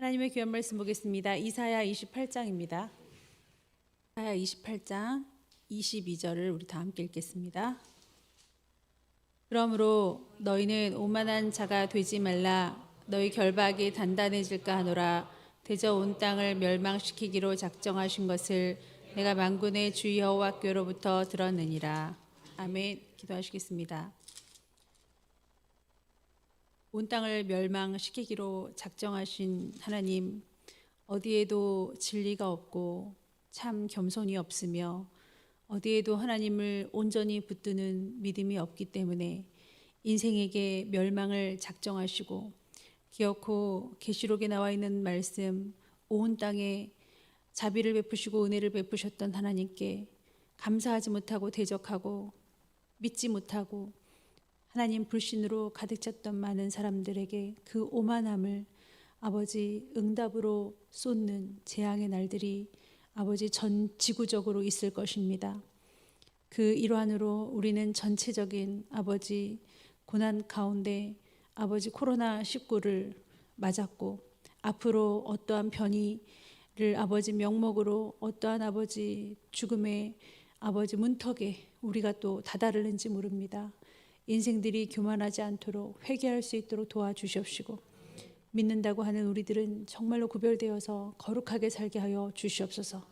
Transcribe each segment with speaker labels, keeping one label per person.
Speaker 1: 하나님의 귀한 말씀 보겠습니다. 이사야 28장입니다. 이사야 28장 22절을 우리 다 함께 읽겠습니다. 그러므로 너희는 오만한 자가 되지 말라. 너희 결박이 단단해질까 하노라. 대저 온 땅을 멸망시키기로 작정하신 것을 내가 만군의 주 여호와께로부터 들었느니라. 아멘. 기도하시겠습니다. 온 땅을 멸망시키기로 작정하신 하나님, 어디에도 진리가 없고 참 겸손이 없으며 어디에도 하나님을 온전히 붙드는 믿음이 없기 때문에 인생에게 멸망을 작정하시고, 기어코 계시록에 나와 있는 말씀, 온 땅에 자비를 베푸시고 은혜를 베푸셨던 하나님께 감사하지 못하고 대적하고 믿지 못하고 하나님 불신으로 가득 찼던 많은 사람들에게 그 오만함을 아버지 응답으로 쏟는 재앙의 날들이 아버지 전 지구적으로 있을 것입니다. 그 일환으로 우리는 전체적인 아버지 고난 가운데 아버지 코로나19를 맞았고, 앞으로 어떠한 변이를 아버지 명목으로 어떠한 아버지 죽음의 아버지 문턱에 우리가 또 다다르는지 모릅니다. 인생들이 교만하지 않도록 회개할 수 있도록 도와주시옵시고, 믿는다고 하는 우리들은 정말로 구별되어서 거룩하게 살게 하여 주시옵소서.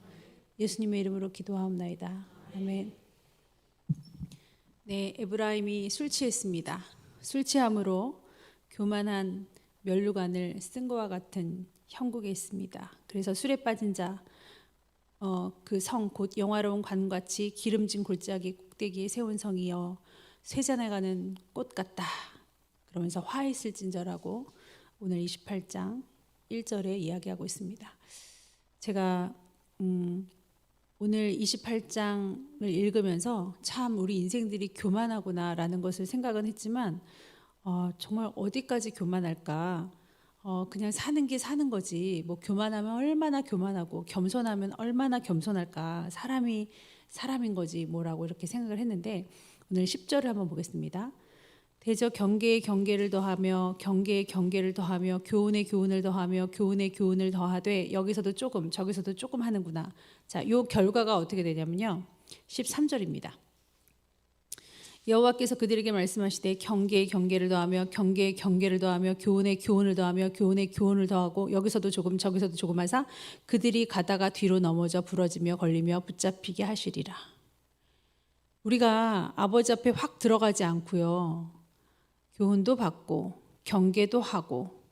Speaker 1: 예수님의 이름으로 기도하옵나이다. 아멘. 네, 에브라임이 술 취했습니다. 술 취함으로 교만한 면류관을 쓴 것과 같은 형국에 있습니다. 그래서 술에 빠진 자, 그 성 곧 영화로운 관같이 기름진 골짜기 꼭대기에 세운 성이여 쇠잔해가는 꽃 같다. 그러면서 화했을진저라고 오늘 28장 1절에 이야기하고 있습니다. 제가 오늘 28장을 읽으면서 참 우리 인생들이 교만하구나라는 것을 생각은 했지만 정말 어디까지 교만할까? 그냥 사는 게 사는 거지. 뭐 교만하면 얼마나 교만하고 겸손하면 얼마나 겸손할까? 사람이 사람인 거지 뭐라고 이렇게 생각을 했는데, 오늘 10절을 한번 보겠습니다. 대저 경계에 경계를 더하며 경계에 경계를 더하며 교훈에 교훈을 더하며 교훈에 교훈을 더하되, 여기서도 조금 저기서도 조금 하는구나. 자, 요 결과가 어떻게 되냐면요, 13절입니다. 여호와께서 그들에게 말씀하시되 경계에 경계를 더하며 경계에 경계를 더하며 교훈에 교훈을 더하며 교훈에 교훈을 더하고, 여기서도 조금 저기서도 조금 하사 그들이 가다가 뒤로 넘어져 부러지며 걸리며 붙잡히게 하시리라. 우리가 아버지 앞에 확 들어가지 않고요, 교훈도 받고 경계도 하고,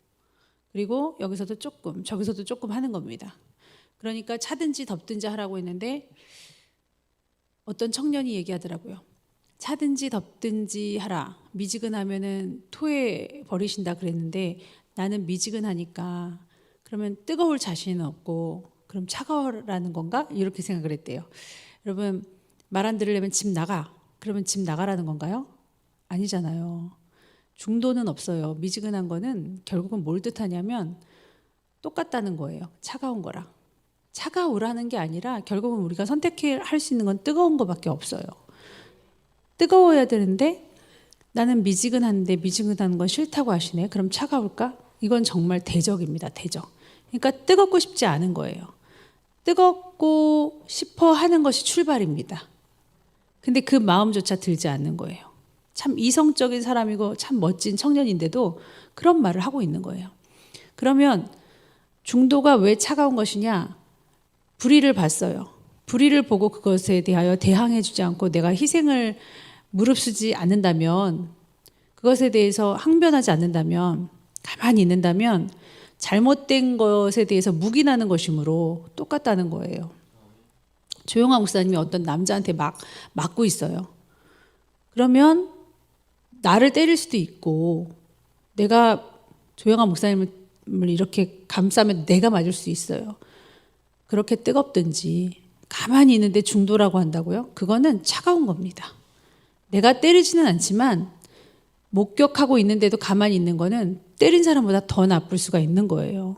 Speaker 1: 그리고 여기서도 조금 저기서도 조금 하는 겁니다. 그러니까 차든지 덥든지 하라고 했는데, 어떤 청년이 얘기하더라고요. 차든지 덥든지 하라. 미지근하면은 토해 버리신다 그랬는데, 나는 미지근하니까 그러면 뜨거울 자신은 없고 그럼 차가워라는 건가? 이렇게 생각을 했대요. 여러분, 말 안 들으려면 집 나가. 그러면 집 나가라는 건가요? 아니잖아요. 중도는 없어요. 미지근한 거는 결국은 뭘 뜻하냐면 똑같다는 거예요. 차가운 거랑. 차가우라는 게 아니라 결국은 우리가 선택할 수 있는 건 뜨거운 거밖에 없어요. 뜨거워야 되는데 나는 미지근한데 미지근한 건 싫다고 하시네. 그럼 차가울까? 이건 정말 대적입니다. 대적. 그러니까 뜨겁고 싶지 않은 거예요. 뜨겁고 싶어 하는 것이 출발입니다. 근데 그 마음조차 들지 않는 거예요. 참 이성적인 사람이고 참 멋진 청년인데도 그런 말을 하고 있는 거예요. 그러면 중도가 왜 차가운 것이냐? 불의를 봤어요. 불의를 보고 그것에 대하여 대항해 주지 않고 내가 희생을 무릅쓰지 않는다면, 그것에 대해서 항변하지 않는다면, 가만히 있는다면 잘못된 것에 대해서 묵인하는 것이므로 똑같다는 거예요. 조영아 목사님이 어떤 남자한테 맞고 있어요. 그러면 나를 때릴 수도 있고, 내가 조영아 목사님을 이렇게 감싸면 내가 맞을 수 있어요. 그렇게 뜨겁든지. 가만히 있는데 중도라고 한다고요? 그거는 차가운 겁니다. 내가 때리지는 않지만 목격하고 있는데도 가만히 있는 거는 때린 사람보다 더 나쁠 수가 있는 거예요.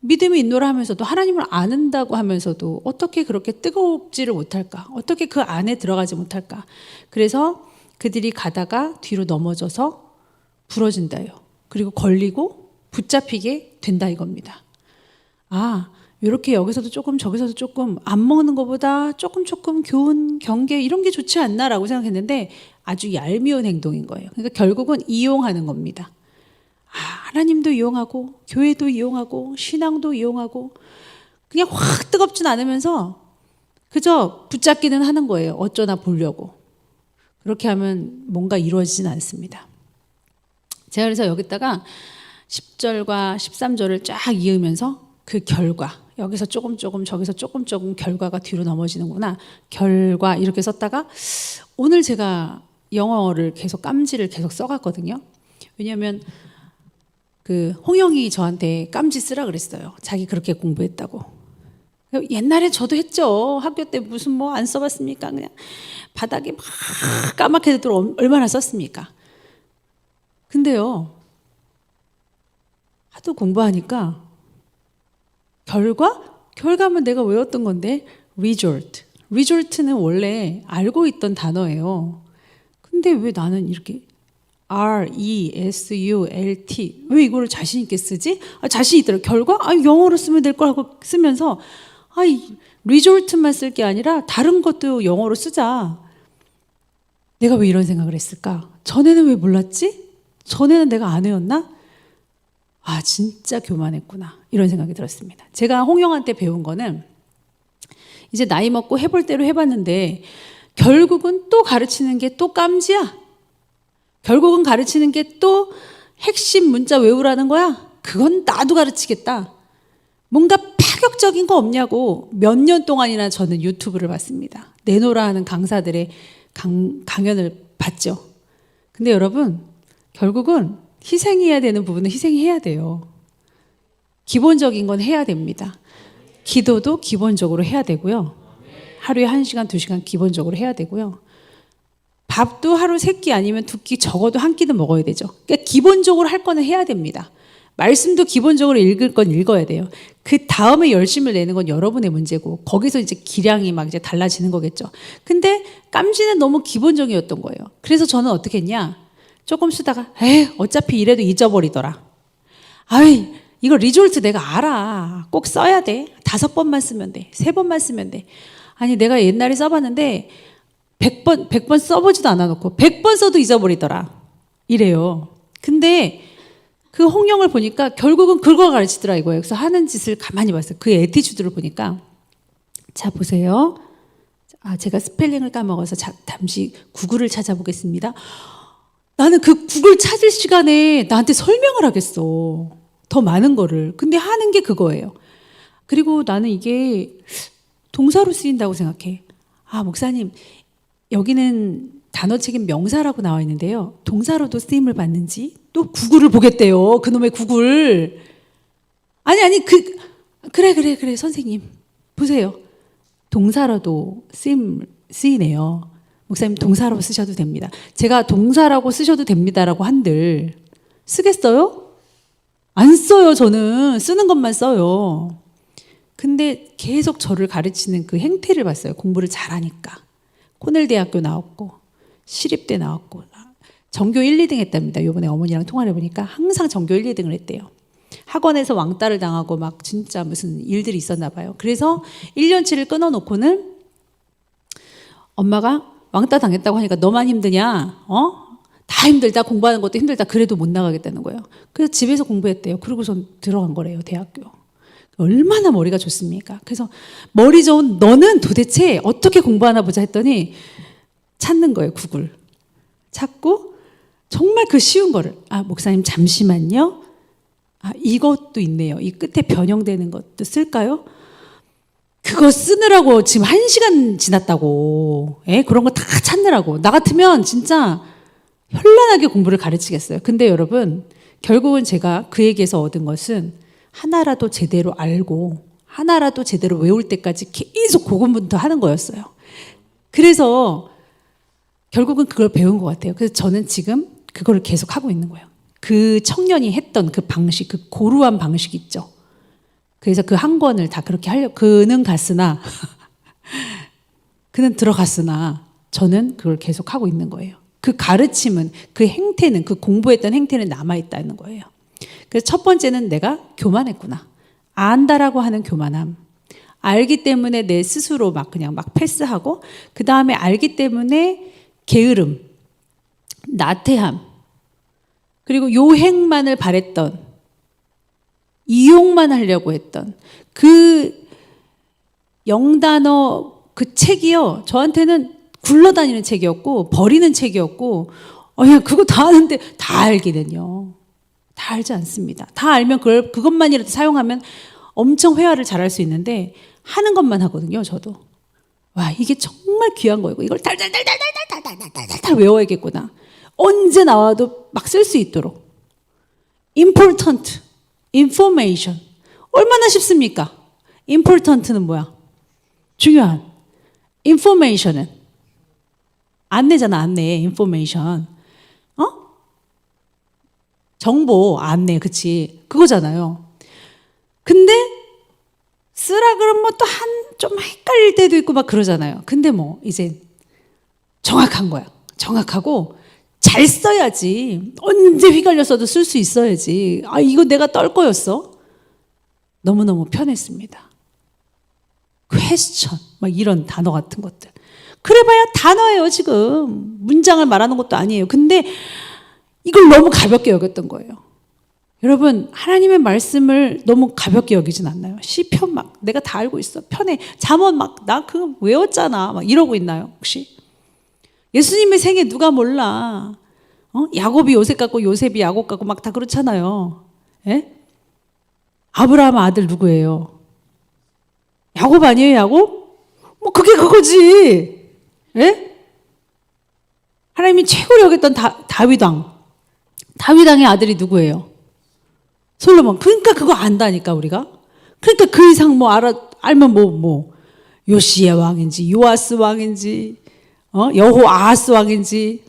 Speaker 1: 믿음이 있노라 하면서도, 하나님을 아는다고 하면서도 어떻게 그렇게 뜨겁지를 못할까? 어떻게 그 안에 들어가지 못할까? 그래서 그들이 가다가 뒤로 넘어져서 부러진다요. 그리고 걸리고 붙잡히게 된다 이겁니다. 아, 이렇게 여기서도 조금 저기서도 조금 안 먹는 것보다 조금 교훈, 경계 이런 게 좋지 않나라고 생각했는데 아주 얄미운 행동인 거예요. 그러니까 결국은 이용하는 겁니다. 하나님도 이용하고 교회도 이용하고 신앙도 이용하고 그냥 확 뜨겁진 않으면서 그저 붙잡기는 하는 거예요. 어쩌나 보려고. 그렇게 하면 뭔가 이루어지진 않습니다. 제가 그래서 여기다가 10절과 13절을 쫙 이으면서 그 결과, 여기서 조금 저기서 조금 결과가 뒤로 넘어지는구나. 결과 이렇게 썼다가 오늘 제가 영어를 계속 깜지를 계속 써갔거든요. 왜냐하면 그 홍영이 저한테 깜지 쓰라 그랬어요. 자기 그렇게 공부했다고. 옛날에 저도 했죠. 학교 때 무슨 뭐 안 써봤습니까? 그냥 바닥에 막 까맣게 되도록 얼마나 썼습니까? 근데요, 하도 공부하니까 결과면 내가 외웠던 건데 resort는 원래 알고 있던 단어예요. 근데 왜 나는 이렇게 result 왜 이거를 자신 있게 쓰지? 자신 있더라고요. 결과? 영어로 쓰면 될 걸 하고 쓰면서 resort만 쓸 게 아니라 다른 것도 영어로 쓰자. 내가 왜 이런 생각을 했을까? 전에는 왜 몰랐지? 전에는 내가 안 외웠나? 진짜 교만했구나. 이런 생각이 들었습니다. 제가 홍영한테 배운 거는 이제 나이 먹고 해볼 대로 해봤는데 결국은 또 가르치는 게 또 깜지야. 결국은 가르치는 게 또 핵심 문자 외우라는 거야. 그건 나도 가르치겠다. 뭔가 파격적인 거 없냐고 몇 년 동안이나 저는 유튜브를 봤습니다. 내노라 하는 강사들의 강연을 봤죠. 근데 여러분 결국은 희생해야 되는 부분은 희생해야 돼요. 기본적인 건 해야 됩니다. 기도도 기본적으로 해야 되고요. 하루에 1시간, 2시간 기본적으로 해야 되고요. 밥도 하루 3끼 아니면 2끼 적어도 1끼는 먹어야 되죠. 그러니까 기본적으로 할 거는 해야 됩니다. 말씀도 기본적으로 읽을 건 읽어야 돼요. 그 다음에 열심을 내는 건 여러분의 문제고 거기서 이제 기량이 막 이제 달라지는 거겠죠. 근데 깜지는 너무 기본적이었던 거예요. 그래서 저는 어떻게 했냐? 조금 쓰다가 어차피 이래도 잊어버리더라. 이거 리졸트 내가 알아. 꼭 써야 돼. 5번만 쓰면 돼. 3번만 쓰면 돼. 내가 옛날에 써봤는데 100번 써보지도 않아놓고 100번 써도 잊어버리더라. 이래요. 근데 그 홍영을 보니까 결국은 그걸 가르치더라 이거예요. 그래서 하는 짓을 가만히 봤어요. 그 애티튜드를 보니까 자 보세요. 제가 스펠링을 까먹어서 잠시 구글을 찾아보겠습니다. 나는 그 구글 찾을 시간에 나한테 설명을 하겠어. 더 많은 거를. 근데 하는 게 그거예요. 그리고 나는 이게 동사로 쓰인다고 생각해. 목사님 여기는 단어책인 명사라고 나와 있는데요. 동사로도 쓰임을 받는지 또 구글을 보겠대요. 그놈의 구글. 그래 선생님 보세요. 동사로도 쓰이네요. 목사님 동사로 쓰셔도 됩니다. 제가 동사라고 쓰셔도 됩니다라고 한들 쓰겠어요? 안 써요. 저는 쓰는 것만 써요. 근데 계속 저를 가르치는 그 행태를 봤어요. 공부를 잘하니까. 코넬 대학교 나왔고 시립대 나왔고 전교 1, 2등 했답니다. 이번에 어머니랑 통화를 해보니까 항상 전교 1, 2등을 했대요. 학원에서 왕따를 당하고 막 진짜 무슨 일들이 있었나 봐요. 그래서 1년치를 끊어놓고는 엄마가 왕따 당했다고 하니까 너만 힘드냐? 다 힘들다. 공부하는 것도 힘들다. 그래도 못 나가겠다는 거예요. 그래서 집에서 공부했대요. 그러고선 들어간 거래요. 대학교. 얼마나 머리가 좋습니까? 그래서 머리 좋은 너는 도대체 어떻게 공부하나 보자 했더니 찾는 거예요. 구글. 찾고 정말 그 쉬운 거를 목사님 잠시만요. 이것도 있네요. 이 끝에 변형되는 것도 쓸까요? 그거 쓰느라고 지금 1시간 지났다고. 그런 거 다 찾느라고. 나 같으면 진짜 현란하게 공부를 가르치겠어요. 근데 여러분 결국은 제가 그에게서 얻은 것은 하나라도 제대로 알고 하나라도 제대로 외울 때까지 계속 고군분투 하는 거였어요. 그래서 결국은 그걸 배운 것 같아요. 그래서 저는 지금 그거를 계속 하고 있는 거예요. 그 청년이 했던 그 방식, 그 고루한 방식 있죠. 그래서 그 한 권을 다 그렇게 하려고 그는 갔으나 그는 들어갔으나 저는 그걸 계속 하고 있는 거예요. 그 가르침은 그 행태는 그 공부했던 행태는 남아있다는 거예요. 그래서 첫 번째는 내가 교만했구나. 안다라고 하는 교만함. 알기 때문에 내 스스로 막 그냥 막 패스하고, 그 다음에 알기 때문에 게으름, 나태함, 그리고 요행만을 바랬던, 이용만 하려고 했던 그 영단어 그 책이요, 저한테는 굴러다니는 책이었고 버리는 책이었고, 그냥 그거 다 아는데 다 알기는요. 다 알지 않습니다. 다 알면 그것만이라도 사용하면 엄청 회화를 잘할 수 있는데 하는 것만 하거든요. 저도 와, 이게 정말 귀한 거이고 이걸 달달달달달달달달달달 외워야겠구나. 언제 나와도 막 쓸 수 있도록. important, information. 얼마나 쉽습니까? important는 뭐야? 중요한. information은 안내잖아. 안내. information. 정보, 안내, 그치? 그거잖아요. 근데 쓰라 그러면 뭐 또 좀 헷갈릴 때도 있고 막 그러잖아요. 근데 뭐 이제 정확한 거야. 정확하고 잘 써야지. 언제 휘갈렸어도 쓸 수 있어야지. 이거 내가 떨 거였어? 너무너무 편했습니다. question, 막 이런 단어 같은 것들. 그래봐야 단어예요, 지금. 문장을 말하는 것도 아니에요. 근데 이걸 너무 가볍게 여겼던 거예요. 여러분, 하나님의 말씀을 너무 가볍게 여기진 않나요? 시편 막 내가 다 알고 있어. 편해. 잠언 막 나 그거 외웠잖아. 막 이러고 있나요, 혹시? 예수님의 생애 누가 몰라? 야곱이 요셉 같고 요셉이 야곱 같고 막 다 그렇잖아요. 예? 아브라함 아들 누구예요? 야곱 아니에요, 야곱? 뭐 그게 그거지. 예? 하나님이 최고로 여겼던 다윗왕. 다윗왕의 아들이 누구예요? 솔로몬. 그러니까 그거 안다니까 우리가. 그러니까 그 이상 뭐 알면 뭐 요시야 왕인지 요아스 왕인지 여호아하스 왕인지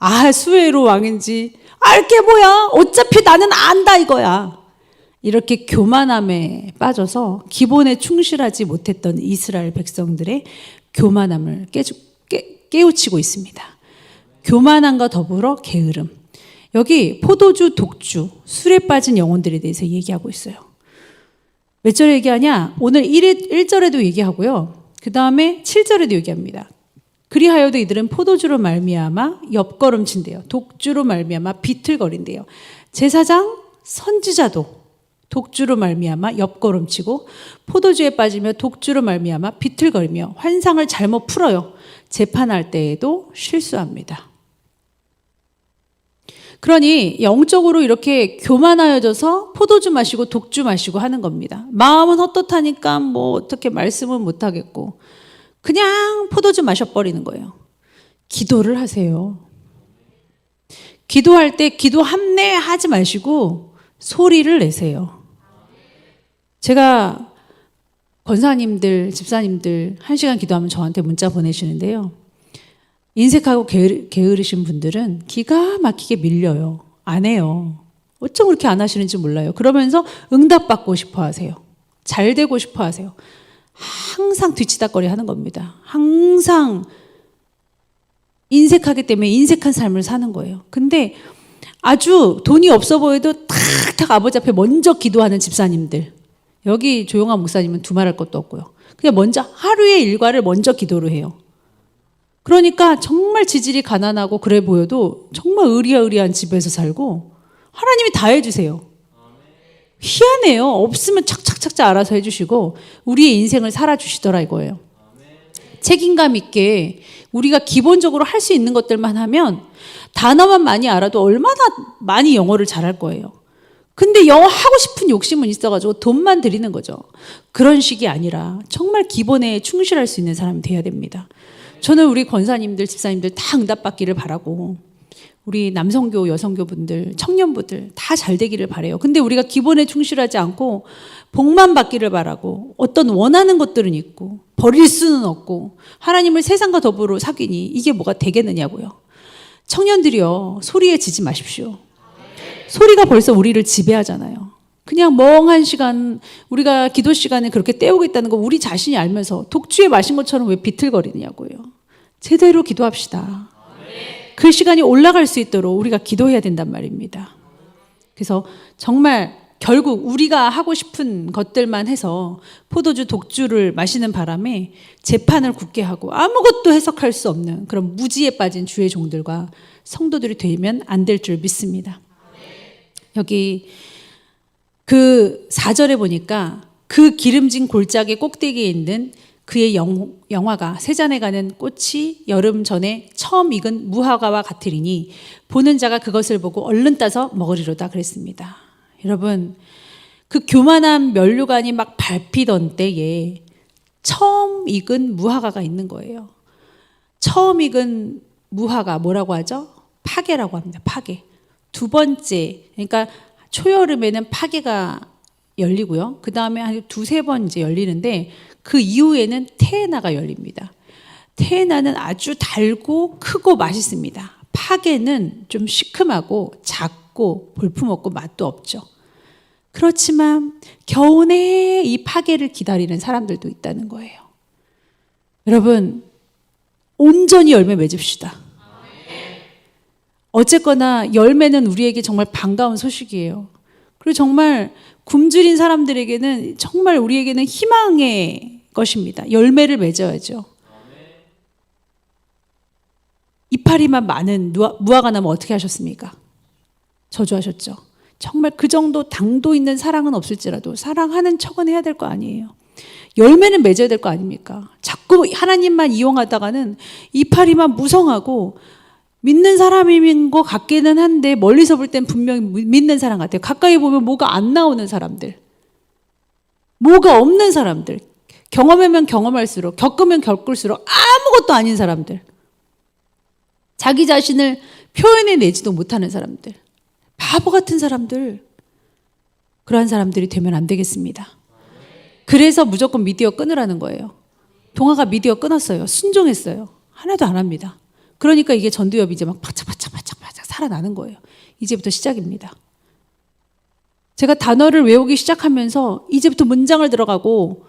Speaker 1: 아하수에로 왕인지 알게 뭐야. 어차피 나는 안다 이거야. 이렇게 교만함에 빠져서 기본에 충실하지 못했던 이스라엘 백성들의 교만함을 깨우치고 있습니다. 교만함과 더불어 게으름. 여기 포도주, 독주, 술에 빠진 영혼들에 대해서 얘기하고 있어요. 몇 절에 얘기하냐? 오늘 1절에도 얘기하고요. 그 다음에 7절에도 얘기합니다. 그리하여도 이들은 포도주로 말미암아 옆걸음친대요. 독주로 말미암아 비틀거린대요. 제사장, 선지자도 독주로 말미암아 옆걸음치고 포도주에 빠지며 독주로 말미암아 비틀거리며 환상을 잘못 풀어요. 재판할 때에도 실수합니다. 그러니 영적으로 이렇게 교만하여져서 포도주 마시고 독주 마시고 하는 겁니다. 마음은 헛헛하니까 뭐 어떻게 말씀은 못하겠고 그냥 포도주 마셔버리는 거예요. 기도를 하세요. 기도할 때 기도 함내하지 마시고 소리를 내세요. 제가 권사님들, 집사님들 1시간 기도하면 저한테 문자 보내시는데요. 인색하고 게으르신 분들은 기가 막히게 밀려요. 안 해요. 어쩜 그렇게 안 하시는지 몰라요. 그러면서 응답받고 싶어 하세요. 잘 되고 싶어 하세요. 항상 뒤치다거리 하는 겁니다. 항상 인색하기 때문에 인색한 삶을 사는 거예요. 근데 아주 돈이 없어 보여도 탁탁 아버지 앞에 먼저 기도하는 집사님들. 여기 조용한 목사님은 두말할 것도 없고요. 그냥 먼저 하루의 일과를 먼저 기도를 해요. 그러니까 정말 지질이 가난하고 그래 보여도 정말 의리한 집에서 살고 하나님이 다 해주세요. 희한해요. 없으면 착착착착 알아서 해주시고 우리의 인생을 살아주시더라 이거예요. 책임감 있게 우리가 기본적으로 할 수 있는 것들만 하면 단어만 많이 알아도 얼마나 많이 영어를 잘할 거예요. 근데 영어 하고 싶은 욕심은 있어가지고 돈만 들이는 거죠. 그런 식이 아니라 정말 기본에 충실할 수 있는 사람이 돼야 됩니다. 저는 우리 권사님들, 집사님들 다 응답받기를 바라고 우리 남성교, 여성교분들, 청년부들 다 잘 되기를 바라요. 근데 우리가 기본에 충실하지 않고 복만 받기를 바라고 어떤 원하는 것들은 있고 버릴 수는 없고 하나님을 세상과 더불어 사귀니 이게 뭐가 되겠느냐고요. 청년들이요. 소리에 지지 마십시오. 소리가 벌써 우리를 지배하잖아요. 그냥 멍한 시간 우리가 기도 시간에 그렇게 때우고 있다는 거 우리 자신이 알면서 독주에 마신 것처럼 왜 비틀거리느냐고요. 제대로 기도합시다. 그 시간이 올라갈 수 있도록 우리가 기도해야 된단 말입니다. 그래서 정말 결국 우리가 하고 싶은 것들만 해서 포도주 독주를 마시는 바람에 재판을 굳게 하고 아무것도 해석할 수 없는 그런 무지에 빠진 주의 종들과 성도들이 되면 안 될 줄 믿습니다. 여기 그 4절에 보니까 그 기름진 골짜기 꼭대기에 있는 그의 영화가 세잔에 가는 꽃이 여름 전에 처음 익은 무화과와 같으리니 보는 자가 그것을 보고 얼른 따서 먹으리로다 그랬습니다. 여러분, 그 교만한 면류관이 막 밟히던 때에 처음 익은 무화과가 있는 거예요. 처음 익은 무화과 뭐라고 하죠? 파게라고 합니다. 파게. 두 번째, 그러니까 초여름에는 파게가 열리고요. 그 다음에 한 두세 번 이제 열리는데 그 이후에는 테에나가 열립니다. 테에나는 아주 달고 크고 맛있습니다. 파게는 좀 시큼하고 작고 볼품없고 맛도 없죠. 그렇지만 겨우내 이 파게를 기다리는 사람들도 있다는 거예요. 여러분, 온전히 열매 맺읍시다. 어쨌거나 열매는 우리에게 정말 반가운 소식이에요. 그리고 정말 굶주린 사람들에게는 정말 우리에게는 희망의 것입니다. 열매를 맺어야죠. 이파리만 많은 무화과 나무 어떻게 하셨습니까? 저주하셨죠. 정말 그 정도 당도 있는 사랑은 없을지라도 사랑하는 척은 해야 될 거 아니에요. 열매는 맺어야 될 거 아닙니까? 자꾸 하나님만 이용하다가는 이파리만 무성하고 믿는 사람인 것 같기는 한데 멀리서 볼 땐 분명히 믿는 사람 같아요. 가까이 보면 뭐가 안 나오는 사람들, 뭐가 없는 사람들, 경험하면 경험할수록, 겪으면 겪을수록 아무것도 아닌 사람들, 자기 자신을 표현해내지도 못하는 사람들, 바보 같은 사람들, 그러한 사람들이 되면 안 되겠습니다. 그래서 무조건 미디어 끊으라는 거예요. 동아가 미디어 끊었어요. 순종했어요. 하나도 안 합니다. 그러니까 이게 전두엽이 이제 막 바짝바짝 살아나는 거예요. 이제부터 시작입니다. 제가 단어를 외우기 시작하면서 이제부터 문장을 들어가고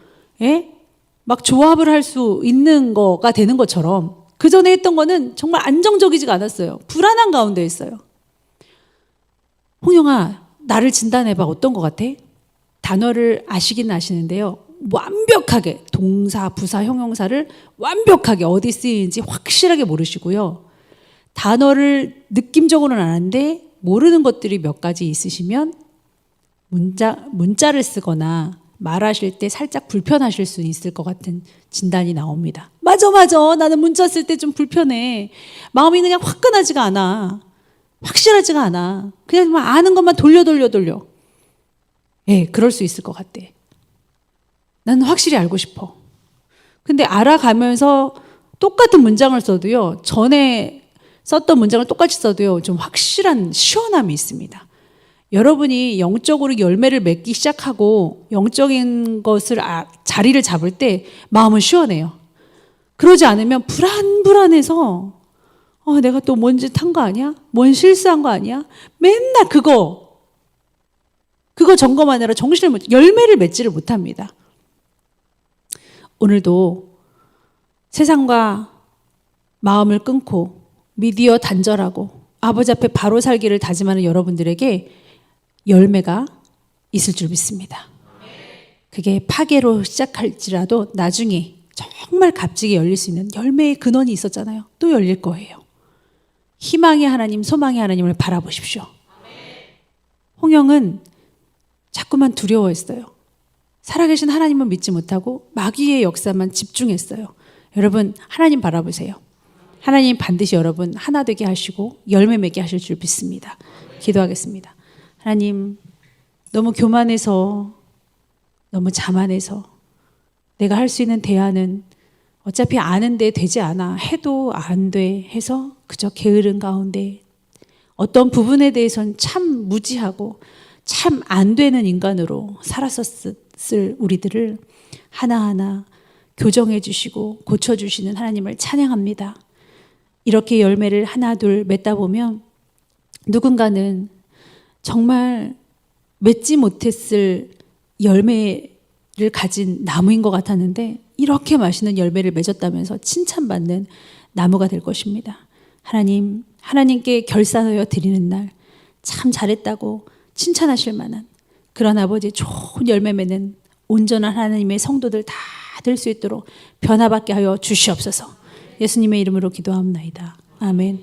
Speaker 1: 막 조합을 할 수 있는 거가 되는 것처럼 그 전에 했던 거는 정말 안정적이지가 않았어요. 불안한 가운데 했어요. 홍영아, 나를 진단해봐. 어떤 것 같아? 단어를 아시긴 아시는데요. 완벽하게 동사, 부사, 형용사를 완벽하게 어디 쓰이는지 확실하게 모르시고요. 단어를 느낌적으로는 아는데 모르는 것들이 몇 가지 있으시면 문자를 쓰거나 말하실 때 살짝 불편하실 수 있을 것 같은 진단이 나옵니다. 맞아. 나는 문자 쓸 때 좀 불편해. 마음이 그냥 화끈하지가 않아. 확실하지가 않아. 그냥 아는 것만 돌려. 그럴 수 있을 것 같대. 나는 확실히 알고 싶어. 근데 알아가면서 똑같은 문장을 써도요, 전에 썼던 문장을 똑같이 써도요, 좀 확실한 시원함이 있습니다. 여러분이 영적으로 열매를 맺기 시작하고 영적인 것을 자리를 잡을 때 마음은 시원해요. 그러지 않으면 불안해서 내가 또 뭔 짓 한 거 아니야? 뭔 실수한 거 아니야? 맨날 그거 점검하느라 열매를 맺지를 못합니다. 오늘도 세상과 마음을 끊고 미디어 단절하고 아버지 앞에 바로 살기를 다짐하는 여러분들에게 열매가 있을 줄 믿습니다. 그게 파괴로 시작할지라도 나중에 정말 값지게 열릴 수 있는 열매의 근원이 있었잖아요. 또 열릴 거예요. 희망의 하나님, 소망의 하나님을 바라보십시오. 홍영은 자꾸만 두려워했어요. 살아계신 하나님은 믿지 못하고 마귀의 역사만 집중했어요. 여러분, 하나님 바라보세요. 하나님 반드시 여러분 하나 되게 하시고 열매 맺게 하실 줄 믿습니다. 기도하겠습니다. 하나님, 너무 교만해서, 너무 자만해서 내가 할 수 있는 대안은 어차피 아는데 되지 않아, 해도 안 돼 해서 그저 게으른 가운데 어떤 부분에 대해서는 참 무지하고 참 안 되는 인간으로 살았었을 우리들을 하나하나 교정해 주시고 고쳐주시는 하나님을 찬양합니다. 이렇게 열매를 하나 둘 맺다 보면 누군가는 정말 맺지 못했을 열매를 가진 나무인 것 같았는데 이렇게 맛있는 열매를 맺었다면서 칭찬받는 나무가 될 것입니다. 하나님께 결산하여 드리는 날 참 잘했다고 칭찬하실 만한 그런 아버지 좋은 열매 맺는 온전한 하나님의 성도들 다 될 수 있도록 변화받게 하여 주시옵소서. 예수님의 이름으로 기도합나이다. 아멘.